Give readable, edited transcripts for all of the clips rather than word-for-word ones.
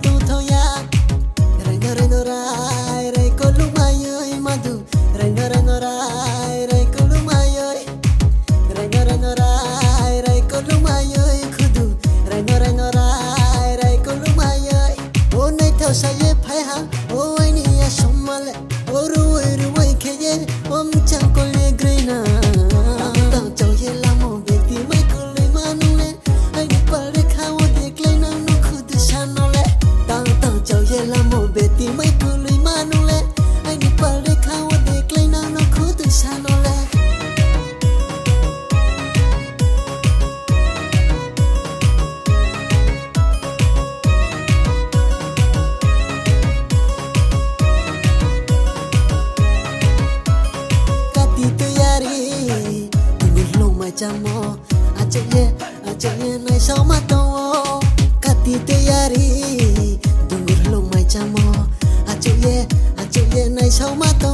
tu thoya Reno rai rai kolumayoi madu Reno rai kolumayoi Reno rai kolumayoi khudu Reno rai kolumayoi O nai thau saye phai ha o ai ni ya somale o ruwai kheye om chang ko le grina tang chau ye la mo be ti mai ko le manu le ai ni pa le kha wo de klai na no khudu san no le tang chau ye la mo be ti mai ko le manu le ai ni pa le kha wo de klai na no khudu san no le Chamo ache nai sao ma to kati te yari dungur long mai chamo ache nai sao ma to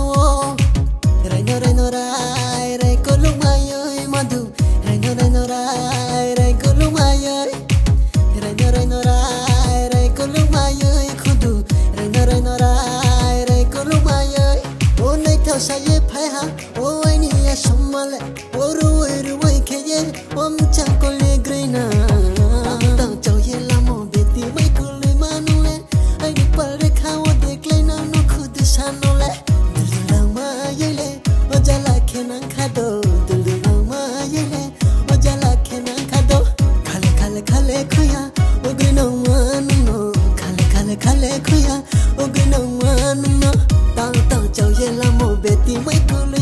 Reno rai ko long mai oi madu Reno rai ko long mai oi Reno rai ko long mai oi khudu Reno rai ko long mai oi o nai thau sa ye phai ha o ai ni ya somale o ruwai kheye om chang ko le grina tang chau ye la mo be ti mai ko le manu le ai ni pa re kha wo de klai na no khudu san no le dul la ma ye le o jala khenan kha do dul la ma ye le o jala khenan kha do khale khoya o grina manu no khale khoya o grina manu no tang chau ye la mo be ti mai ko le